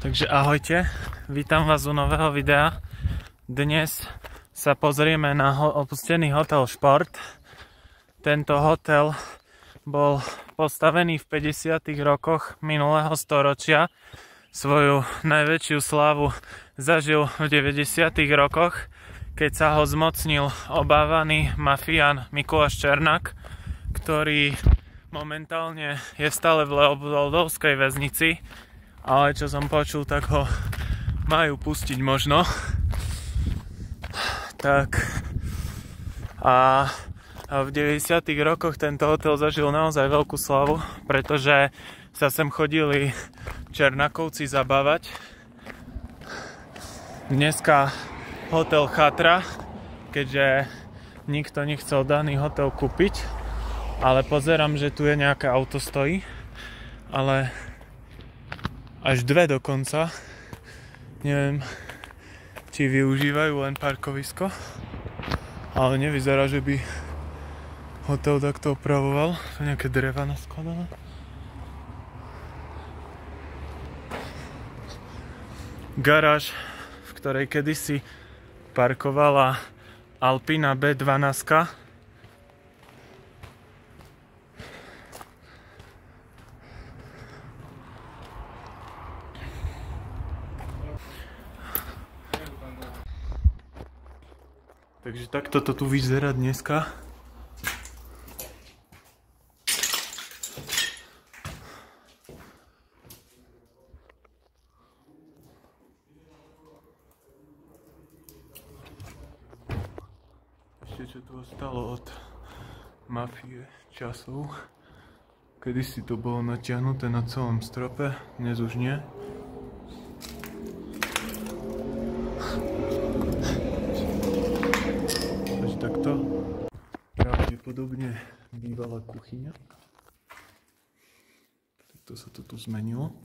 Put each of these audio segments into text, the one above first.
Takže ahojte, vítam vás u nového videa. Dnes sa pozrieme na opustený hotel Šport. Tento hotel bol postavený v 50. rokoch minulého storočia. Svoju najväčšiu slávu zažil v 90. rokoch, keď sa ho zmocnil obávaný mafián Mikuláš Černák, ktorý momentálne je stále v Leopoldovskej väznici. Ale čo som počul, tak ho majú pustiť možno. Tak a v 90. rokoch tento hotel zažil naozaj veľkú slavu, pretože sa sem chodili Černákovci zabávať. Dneska hotel chatra, keďže nikto nechcel daný hotel kúpiť, ale pozerám, že tu je nejaké auto stojí, ale až dve dokonca. Neviem, či využívajú len parkovisko, ale nevyzerá, že by hotel takto opravoval. Sú nejaké dreva naskladané. Garáž, v ktorej kedysi parkovala Alpina B12. Takže takto to tu vyzerá dneska. Ešte čo tu ostalo od mafie časov. Kedysi to bolo natiahnuté na celom strope, dnes už nie. Takto pravdepodobne bývalá kuchyňa. Takto sa to tu zmenilo.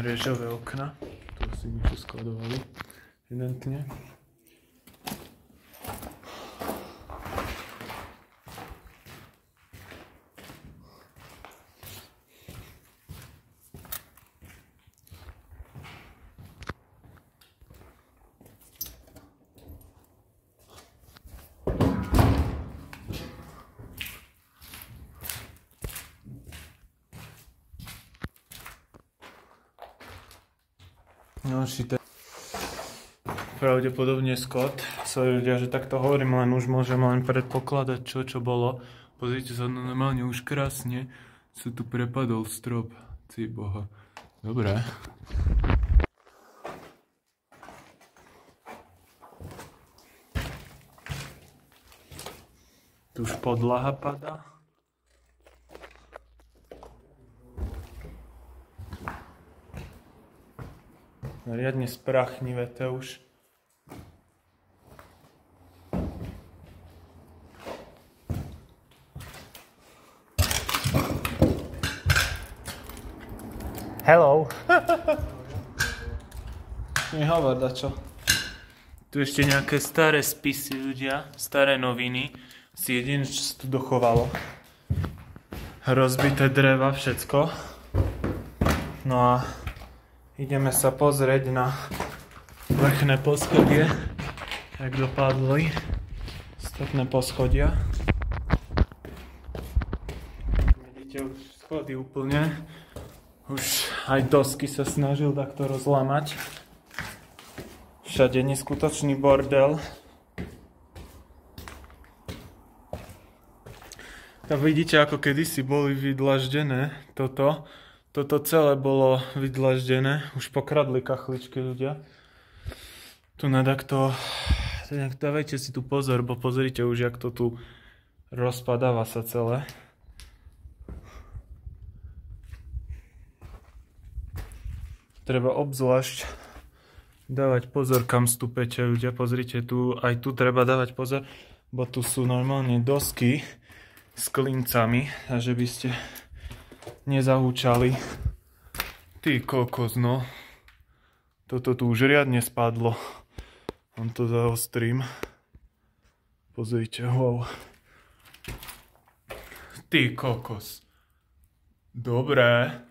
Mrežové okna. Tu asi niečo skladovali. Evidentne. No, pravdepodobne Scott. Sorry ľudia, že takto hovorím, len už môžem len predpokladať, čo bolo. Pozrite sa, no normálne už krásne sa tu prepadol strop. Cí boha. Dobre. Tu už podlaha padá. Riadne sprachnivé to už. Hello. Nehovor dačo. Tu ešte nejaké staré spisy ľudia, staré noviny. Si jediné, čo sa tu dochovalo. Rozbité dreva, všetko. No a ideme sa pozrieť na vrchné poschodie, jak dopadli stopné poschodia. Vidíte už schody úplne, už aj dosky sa snažil takto rozlamať. Všade neskutočný bordel. Tak vidíte, ako kedysi boli vydlaždené toto. Toto celé bolo vydlaždené, už pokradli kachličky ľudia. Tu na takto, dávajte si tu pozor, bo pozrite už, jak to tu rozpadáva sa celé. Treba obzvlášť dávať pozor, kam stúpete ľudia. Pozrite tu, aj tu treba dávať pozor, bo tu sú normálne dosky s klincami, takže by ste nezahúčali. Ty kokos, no. Toto tu už riadne spadlo. On to zaostrím. Pozrite, wow. Ty kokos. Dobré.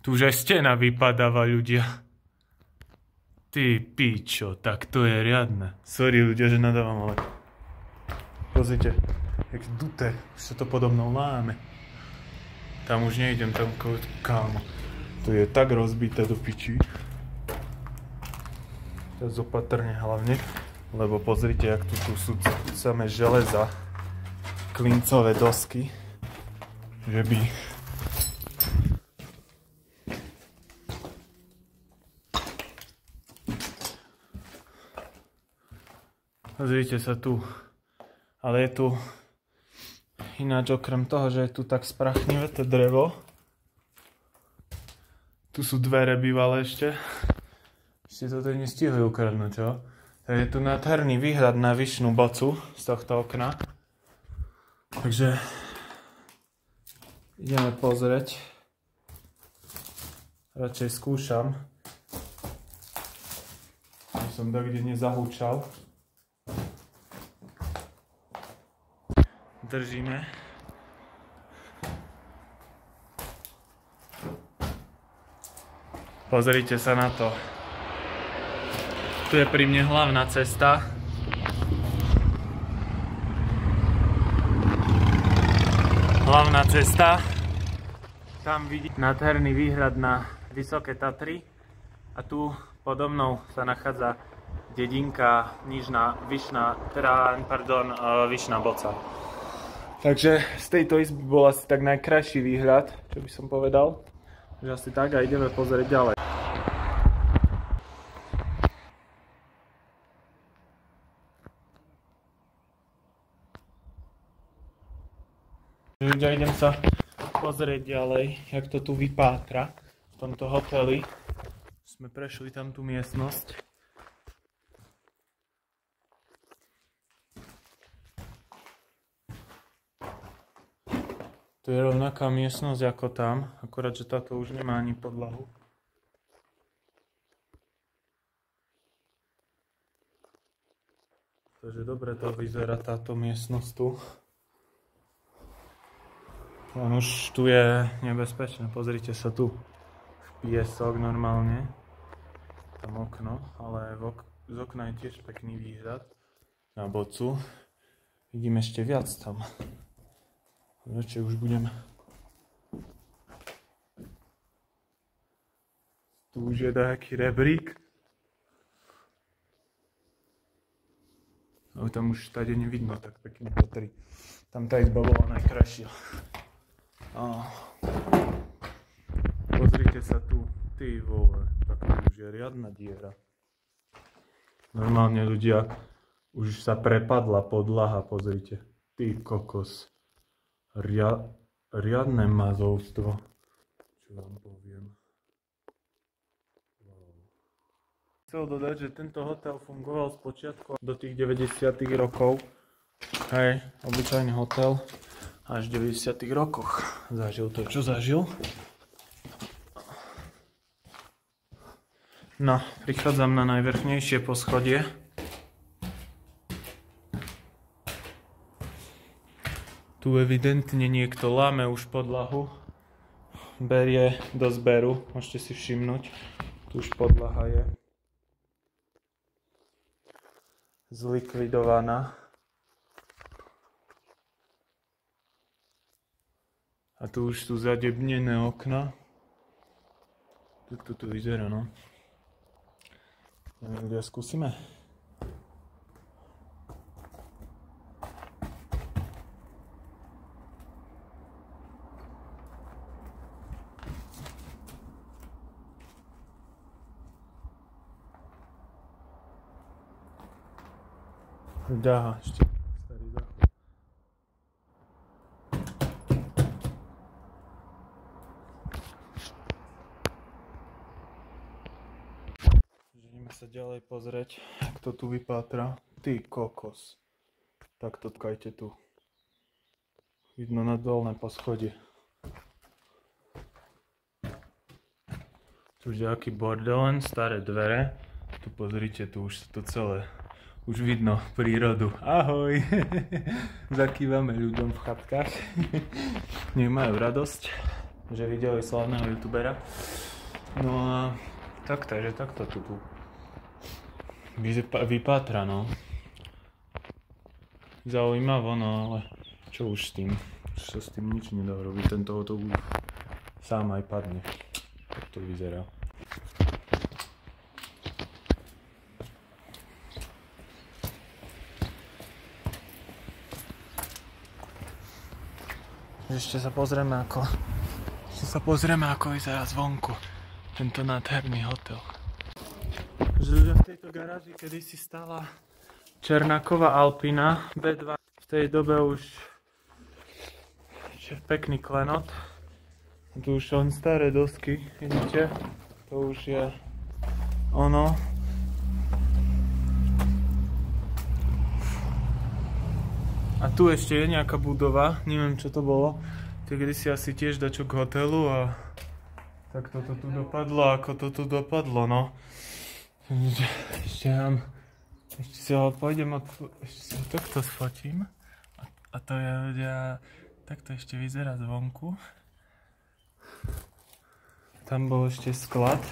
Tu už aj stena vypadáva, ľudia. Ty pičo, tak to je riadne. Sorry ľudia, že nadávam, ale... Pozrite, jak duté, už sa to podobno láme. Tam už nejdem, tam kámo. To je tak rozbité do piči. Teraz opatrne hlavne, lebo pozrite, jak tu sú samé železa, klincové dosky, že by... Pozrite sa tu, ale je tu ináč okrem toho, že je tu tak sprachnivé to drevo. Tu sú dvere bývalé ešte. Ešte to tady nestihli ukradnúť, čo? Tak je tu nádherný výhľad na Vyšnú Bocu z tohto okna. Takže ideme pozrieť. Radšej skúšam. Aby som tak kde nezahúčal. Držíme. Pozrite sa na to. Tu je pri mne hlavná cesta. Hlavná cesta. Tam vidíte nádherný výhľad na Vysoké Tatry. A tu podo mnou sa nachádza dedinka Vyšná Boca. Takže z tejto izby bol asi tak najkrajší výhľad, čo by som povedal. Že asi tak a ideme pozrieť ďalej. Ľudia, idem sa pozrieť ďalej, jak to tu vypátra v tomto hoteli. Sme prešli tam tú miestnosť. Tu je rovnaká miestnosť ako tam, akorát, že táto už nemá ani podlahu. Takže dobre to vyzerá táto miestnosť tu. Len už tu je nebezpečné, pozrite sa tu. Piesok normálne. Tam okno, ale z okna je tiež pekný výhľad na Bocu. Vidím ešte viac tam. Radšej už budem. Tu už je taký rebrík. Ale tam už tady nevidno tak pekne patrí. Tam tá izba bola najkrajšia. Pozrite sa tu. Ty vole, tak to už je riadna diera. Normálne ľudia, už sa prepadla podlaha, pozrite. Ty kokos. Riadne mazovstvo. Čo vám poviem. Wow. Chcel dodať, že tento hotel fungoval spočiatku do tých 90. rokov. Hej, obyčajný hotel. Až v 90. rokoch zažil to, čo zažil. No, prichádzam na najvrchnejšie poschodie. Tu evidentne niekto láme už podlahu. Berie do zberu, môžete si všimnúť. Tu už podlaha je zlikvidovaná. A tu už sú zadebnené okna. Tak to tu vyzerá, no. Ľudia, skúsime. Dáha, ešte starý záchod. Ideme sa ďalej pozrieť, jak to tu vypátra. Ty kokos. Tak to tkajte tu. Vidno na dolné poschodie. Tu už je aký bordel, len staré dvere. Tu Tu pozrite, tu už to celé, už vidno prírodu. Ahoj! Zakývame ľuďom v chatkách. Nech majú radosť, že videli slavného youtubera. No a takže takto tu vypátra, no. Zaujímavo, no ale čo už s tým? Už sa s tým nič nedá robiť, tento hotel už sám aj padne. Tak to vyzerá. Ešte sa pozrieme, ako vyzerá zvonku tento nádherný hotel. V tejto garáži kedysi stála Černáková Alpina B2. V tej dobe už je pekný klenot. Tu už len staré dosky, vidíte? To už je ono. A tu ešte je nejaká budova, neviem čo to bolo. To kedysi asi tiež dačo k hotelu a tak toto tu dopadlo, ako to tu dopadlo, no. Ešte si ho pôjdem ešte si ho takto sfotím. A to je, takto ešte vyzerá zvonku. Tam bol ešte sklad,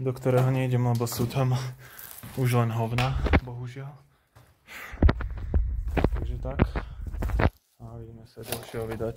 do ktorého nejdem, lebo sú tam už len hovna, bohužiaľ. Takže tak. A vidíme sa ďalšieho videa.